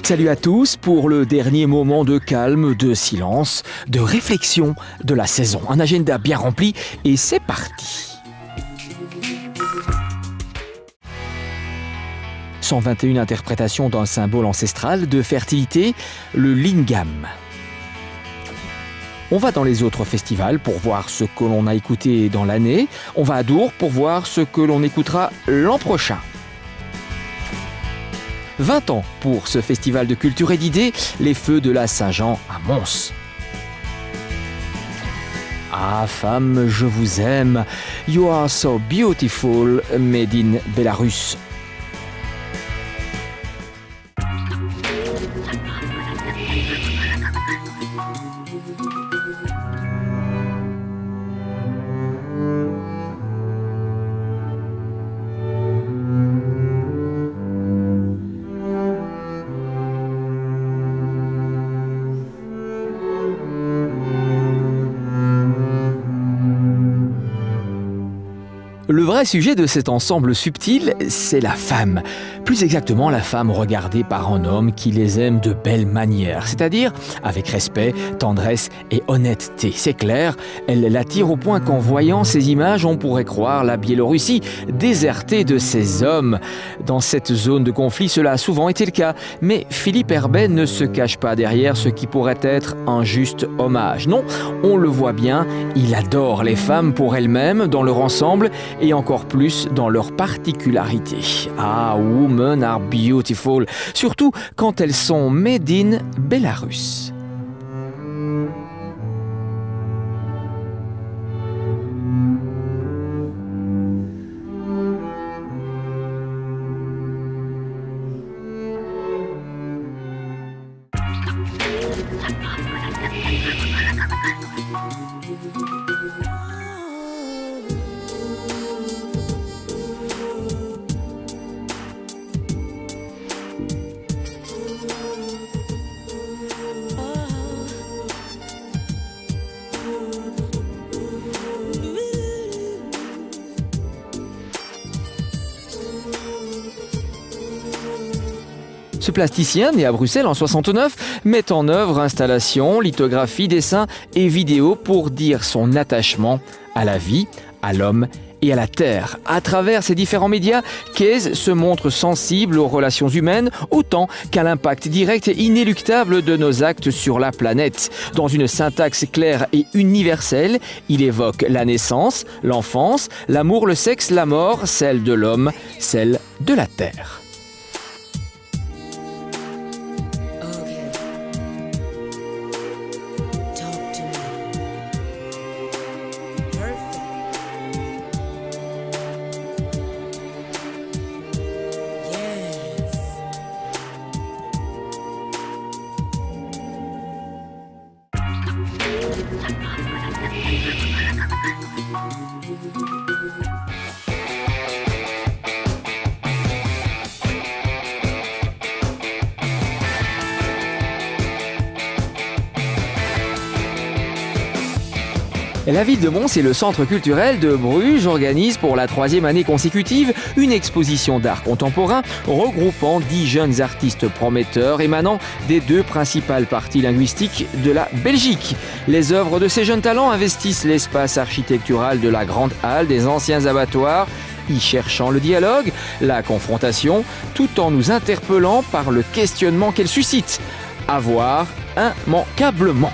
Salut à tous pour le dernier moment de calme, de silence, de réflexion de la saison. Un agenda bien rempli et c'est parti. 121 interprétations d'un symbole ancestral de fertilité, le lingam. On va dans les autres festivals pour voir ce que l'on a écouté dans l'année. On va à Dour pour voir ce que l'on écoutera l'an prochain. 20 ans pour ce festival de culture et d'idées, les Feux de la Saint-Jean à Mons. Ah femme, je vous aime, you are so beautiful, made in Belarus. Le vrai sujet de cet ensemble subtil, c'est la femme. Plus exactement, la femme regardée par un homme qui les aime de belle manière, c'est-à-dire avec respect, tendresse et honnêteté. C'est clair, elle l'attire au point qu'en voyant ces images, on pourrait croire la Biélorussie désertée de ses hommes. Dans cette zone de conflit, cela a souvent été le cas, mais Philippe Herbet ne se cache pas derrière ce qui pourrait être un juste hommage. Non, on le voit bien, il adore les femmes pour elles-mêmes, dans leur ensemble, et encore plus dans leurs particularités. Ah, women are beautiful, surtout quand elles sont made in Belarus. Ce plasticien, né à Bruxelles en 69, met en œuvre installations, lithographies, dessins et vidéos pour dire son attachement à la vie, à l'homme et à la terre. À travers ces différents médias, Kez se montre sensible aux relations humaines autant qu'à l'impact direct et inéluctable de nos actes sur la planète. Dans une syntaxe claire et universelle, il évoque la naissance, l'enfance, l'amour, le sexe, la mort, celle de l'homme, celle de la terre. La ville de Mons et le centre culturel de Bruges organisent pour la 3e année consécutive une exposition d'art contemporain regroupant 10 jeunes artistes prometteurs émanant des 2 principales parties linguistiques de la Belgique. Les œuvres de ces jeunes talents investissent l'espace architectural de la Grande Halle des anciens abattoirs, y cherchant le dialogue, la confrontation, tout en nous interpellant par le questionnement qu'elle suscite. À voir immanquablement.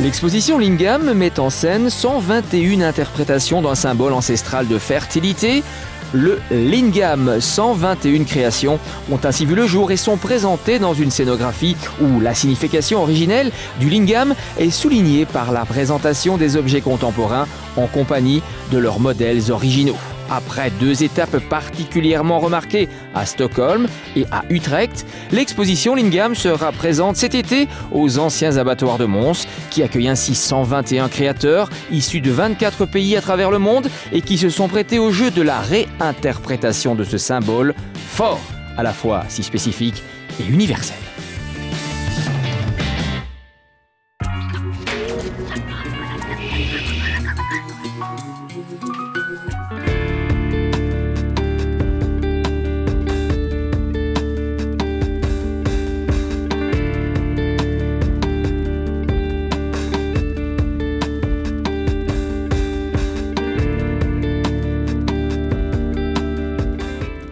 L'exposition Lingam met en scène 121 interprétations d'un symbole ancestral de fertilité. Le Lingam, 121 créations ont ainsi vu le jour et sont présentées dans une scénographie où la signification originelle du Lingam est soulignée par la présentation des objets contemporains en compagnie de leurs modèles originaux. Après 2 étapes particulièrement remarquées à Stockholm et à Utrecht, l'exposition Lingam sera présente cet été aux anciens abattoirs de Mons, qui accueillent ainsi 121 créateurs issus de 24 pays à travers le monde et qui se sont prêtés au jeu de la réinterprétation de ce symbole fort, à la fois si spécifique et universel.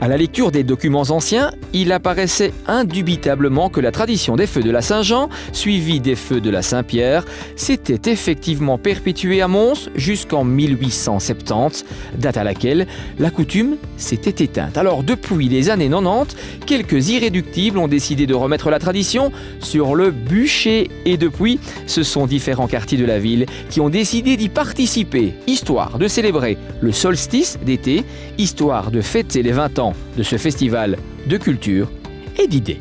À la lecture des documents anciens, il apparaissait indubitablement que la tradition des feux de la Saint-Jean, suivie des feux de la Saint-Pierre, s'était effectivement perpétuée à Mons jusqu'en 1870, date à laquelle la coutume s'était éteinte. Alors depuis les années 90, quelques irréductibles ont décidé de remettre la tradition sur le bûcher et depuis, ce sont différents quartiers de la ville qui ont décidé d'y participer, histoire de célébrer le solstice d'été, histoire de fêter les 20 ans de ce festival de culture et d'idées.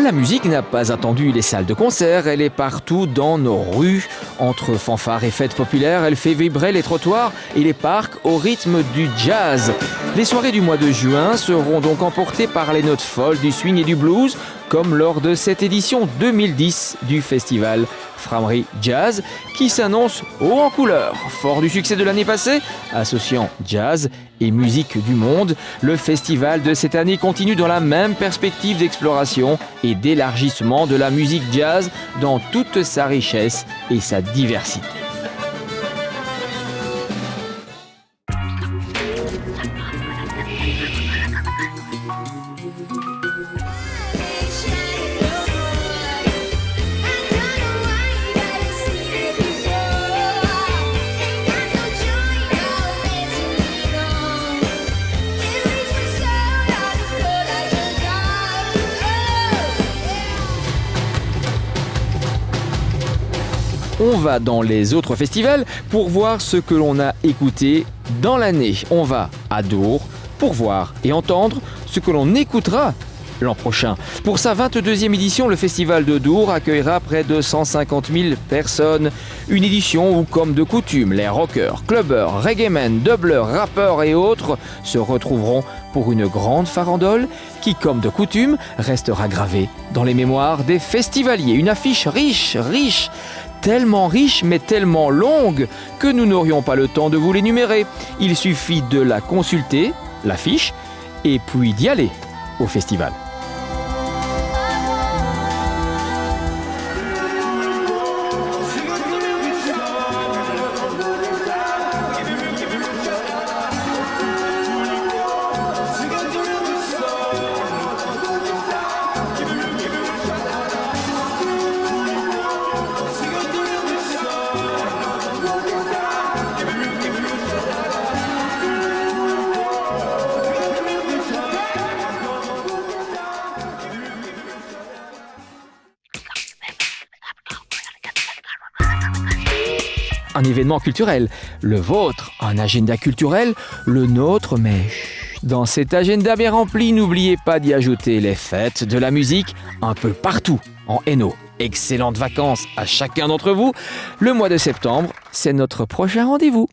La musique n'a pas attendu les salles de concert, elle est partout dans nos rues. Entre fanfares et fêtes populaires, elle fait vibrer les trottoirs et les parcs au rythme du jazz. Les soirées du mois de juin seront donc emportées par les notes folles du swing et du blues, comme lors de cette édition 2010 du festival Framery Jazz, qui s'annonce haut en couleur. Fort du succès de l'année passée, associant jazz et musique du monde, le festival de cette année continue dans la même perspective d'exploration et d'élargissement de la musique jazz dans toute sa richesse et sa diversité. On va dans les autres festivals pour voir ce que l'on a écouté dans l'année. On va à Dour pour voir et entendre ce que l'on écoutera l'an prochain. Pour sa 22e édition, le festival de Dour accueillera près de 150 000 personnes. Une édition où, comme de coutume, les rockers, clubbers, reggaemen, doubleurs, rappeurs et autres se retrouveront pour une grande farandole qui, comme de coutume, restera gravée dans les mémoires des festivaliers. Une affiche riche, tellement riche mais tellement longue que nous n'aurions pas le temps de vous l'énumérer. Il suffit de la consulter, l'affiche, et puis d'y aller au festival. Un événement culturel, le vôtre, un agenda culturel, le nôtre, mais dans cet agenda bien rempli, n'oubliez pas d'y ajouter les fêtes de la musique un peu partout en Hainaut. Excellentes vacances à chacun d'entre vous. Le mois de septembre, c'est notre prochain rendez-vous.